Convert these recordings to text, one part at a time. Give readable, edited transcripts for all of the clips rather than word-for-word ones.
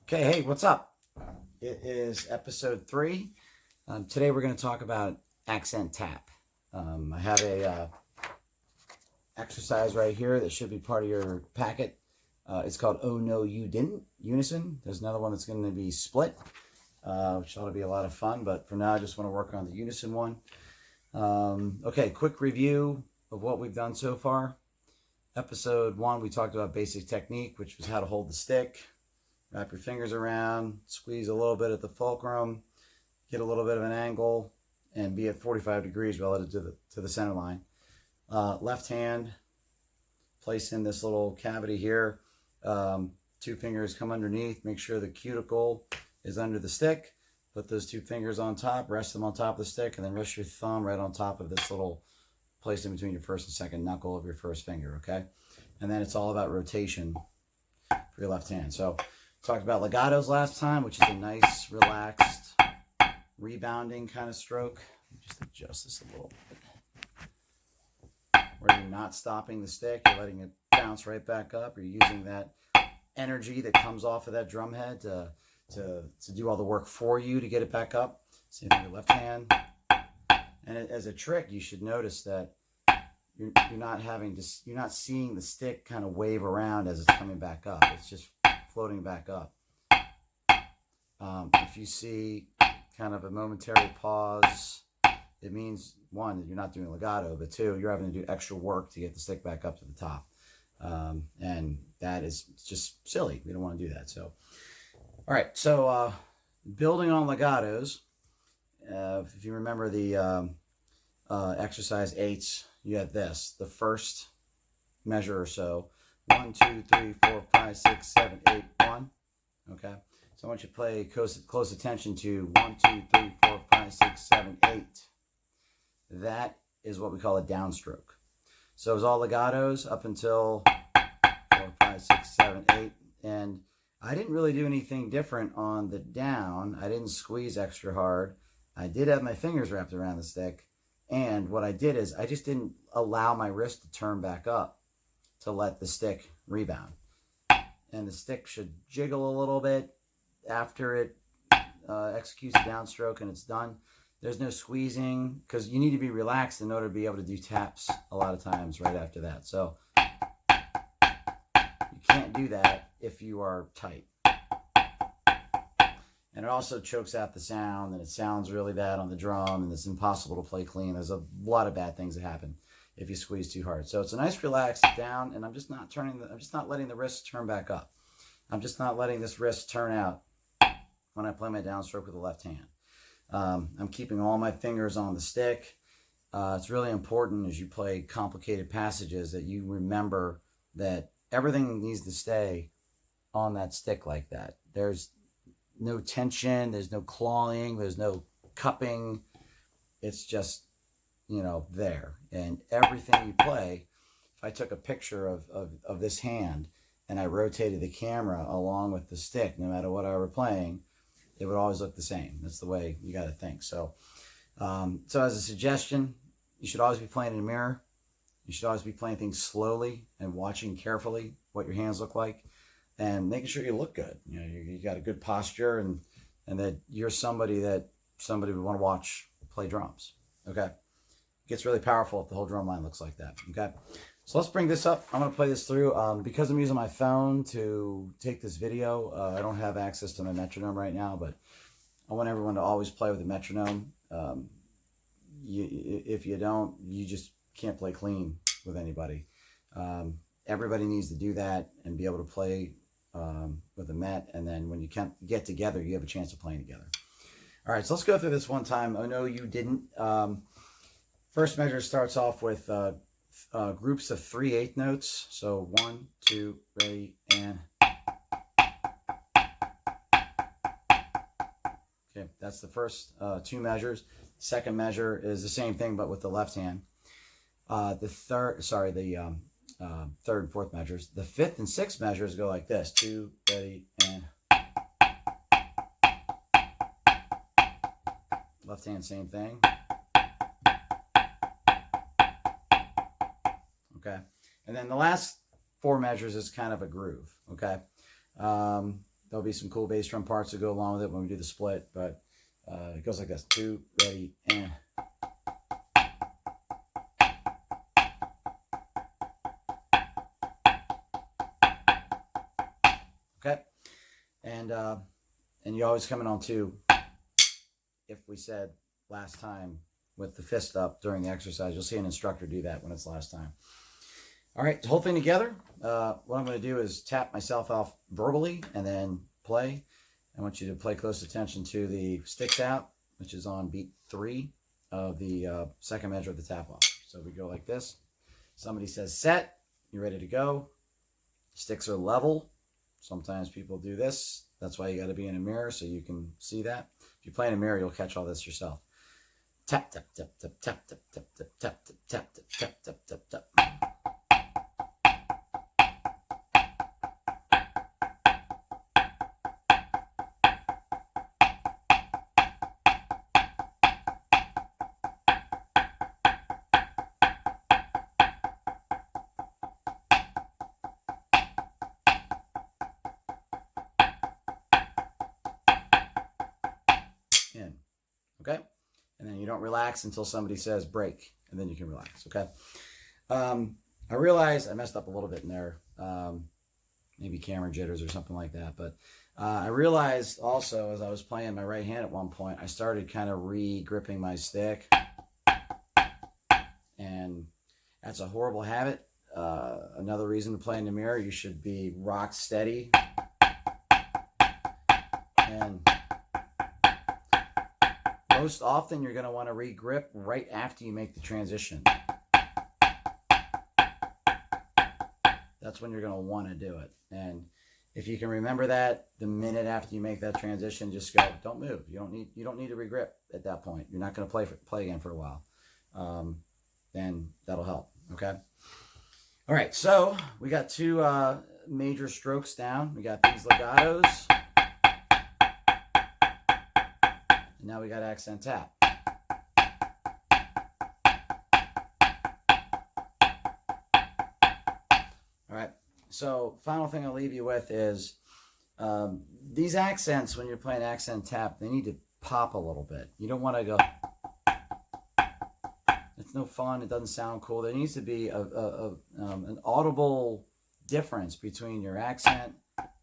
Okay, hey, what's up? It is episode 3. Today we're going to talk about accent tap. I have a exercise right here that should be part of your packet. It's called Oh No You Didn't, Unison. There's another one that's going to be split, which ought to be a lot of fun. But for now, I just want to work on the unison one. Okay, quick review of what we've done so far. Episode 1, we talked about basic technique, which was how to hold the stick. Wrap your fingers around, squeeze a little bit at the fulcrum, get a little bit of an angle, and be at 45 degrees relative to the center line. Left hand, place in this little cavity here. 2 fingers come underneath. Make sure the cuticle is under the stick. Put those 2 fingers on top, rest them on top of the stick, and then rest your thumb right on top of this little place in between your first and second knuckle of your first finger, okay? And then it's all about rotation for your left hand. So talked about legatos last time, which is a nice, relaxed, rebounding kind of stroke. Let me just adjust this a little bit. Where you're not stopping the stick, you're letting it bounce right back up. You're using that energy that comes off of that drum head to do all the work for you to get it back up. Same thing with your left hand. And as a trick, you should notice that you're not seeing the stick kind of wave around as it's coming back up. It's just floating back up. If you see kind of a momentary pause, it means 1, that you're not doing legato, but 2, you're having to do extra work to get the stick back up to the top. And that is just silly. We don't want to do that. So, all right. So building on legatos, if you remember the exercise 8s, you had this. The first measure or so. 1, 2, 3, 4, 5, 6, 7, 8, 1. Okay. So I want you to pay close attention to 1, 2, 3, 4, 5, 6, 7, 8. That is what we call a downstroke. So it was all legatos up until 4, 5, 6, 7, 8. And I didn't really do anything different on the down. I didn't squeeze extra hard. I did have my fingers wrapped around the stick. And what I did is I just didn't allow my wrist to turn back up to let the stick rebound. And the stick should jiggle a little bit after it executes the downstroke and it's done. There's no squeezing because you need to be relaxed in order to be able to do taps a lot of times right after that. So you can't do that if you are tight. And it also chokes out the sound, and it sounds really bad on the drum, and it's impossible to play clean. There's a lot of bad things that happen if you squeeze too hard. So it's a nice relaxed down, and I'm just not letting the wrist turn back up. I'm just not letting this wrist turn out when I play my downstroke with the left hand. I'm keeping all my fingers on the stick. It's really important as you play complicated passages that you remember that everything needs to stay on that stick like that. There's no tension, there's no clawing, there's no cupping. It's just, there. And everything you play, if I took a picture of this hand and I rotated the camera along with the stick, no matter what I were playing, it would always look the same. That's the way you got to think. So as a suggestion, you should always be playing in a mirror. You should always be playing things slowly and watching carefully what your hands look like and making sure you look good. You got a good posture and that you're somebody that somebody would want to watch play drums. Okay. It gets really powerful if the whole drum line looks like that. Okay. So let's bring this up. I'm going to play this through. Because I'm using my phone to take this video, I don't have access to my metronome right now, but I want everyone to always play with a metronome. If you don't, you just can't play clean with anybody. Everybody needs to do that and be able to play with a met. And then when you can't get together, you have a chance of playing together. All right, so let's go through this one time. Oh, no, you didn't. First measure starts off with groups of 3/8 notes. So 1, 2, ready, and. Okay, that's the first 2 measures. Second measure is the same thing, but with the left hand. The third and fourth measures. The fifth and sixth measures go like this: 2, ready, and. Left hand, same thing. Okay, and then the last 4 measures is kind of a groove. Okay, the there'll be some cool bass drum parts that go along with it when we do the split, but it goes like this. 2, ready, and... Okay, and you always come in on 2, if we said last time with the fist up during the exercise. You'll see an instructor do that when it's last time. All right, the whole thing together. What I'm going to do is tap myself off verbally and then play. I want you to pay close attention to the sticks out, which is on beat 3 of the second measure of the tap off. So we go like this. Somebody says set, you're ready to go. Sticks are level. Sometimes people do this. That's why you got to be in a mirror so you can see that. If you play in a mirror, you'll catch all this yourself. Tap, tap, tap, tap, tap, tap, tap, tap, tap, tap, tap, tap, tap, tap, tap. In. Okay, and then you don't relax until somebody says break, and then you can relax. Okay. I realized I messed up a little bit in there, maybe camera jitters or something like that, but I realized also as I was playing my right hand at one point, I started kind of re-gripping my stick, and that's a horrible habit. Another reason to play in the mirror, you should be rock steady, and most often, you're going to want to re-grip right after you make the transition. That's when you're going to want to do it. And if you can remember that, the minute after you make that transition, just go. Don't move. You don't need to re-grip at that point. You're not going to play again for a while. Then that'll help. Okay. All right. So we got 2 major strokes down. We got these legatos. Now we got accent tap. All right, so final thing I'll leave you with is these accents, when you're playing accent tap, they need to pop a little bit. You don't want to go, it's no fun, it doesn't sound cool. There needs to be an audible difference between your accent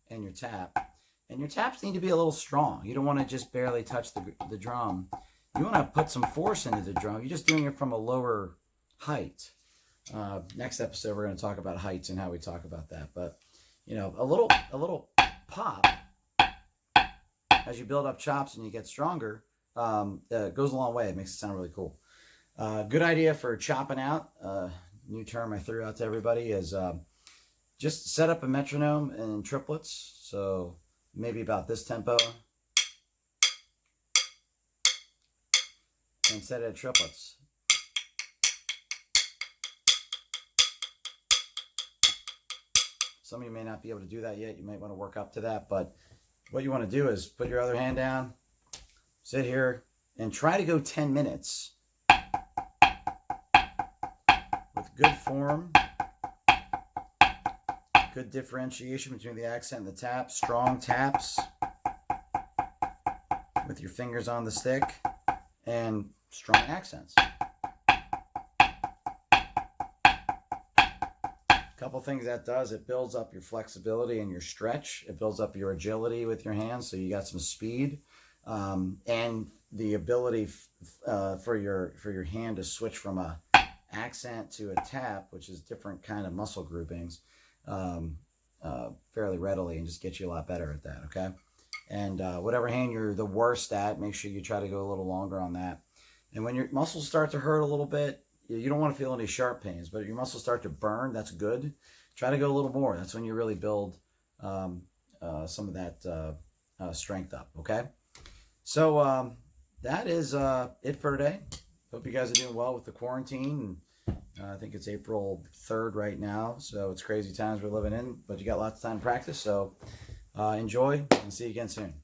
and your tap. And your taps need to be a little strong. You don't want to just barely touch the drum. You want to put some force into the drum. You're just doing it from a lower height. Next episode, we're going to talk about heights and how we talk about that. But, you know, a little pop as you build up chops and you get stronger goes a long way. It makes it sound really cool. Good idea for chopping out. New term I threw out to everybody is just set up a metronome in triplets. So maybe about this tempo, and set it at triplets. Some of you may not be able to do that yet. You might want to work up to that, but what you want to do is put your other hand down, sit here, and try to go 10 minutes with good form, good differentiation between the accent and the tap, strong taps with your fingers on the stick, and strong accents. Couple things that does, it builds up your flexibility and your stretch. It builds up your agility with your hands, so you got some speed, and the ability for your hand to switch from a accent to a tap, which is different kind of muscle groupings, fairly readily, and just get you a lot better at that. Okay, and whatever hand you're the worst at, make sure you try to go a little longer on that. And when your muscles start to hurt a little bit, you don't want to feel any sharp pains, but your muscles start to burn, that's good. Try to go a little more. That's when you really build some of that strength up, okay? So that is it for today. Hope you guys are doing well with the quarantine. I think it's April 3rd right now, so it's crazy times we're living in, but you got lots of time to practice, so enjoy, and see you again soon.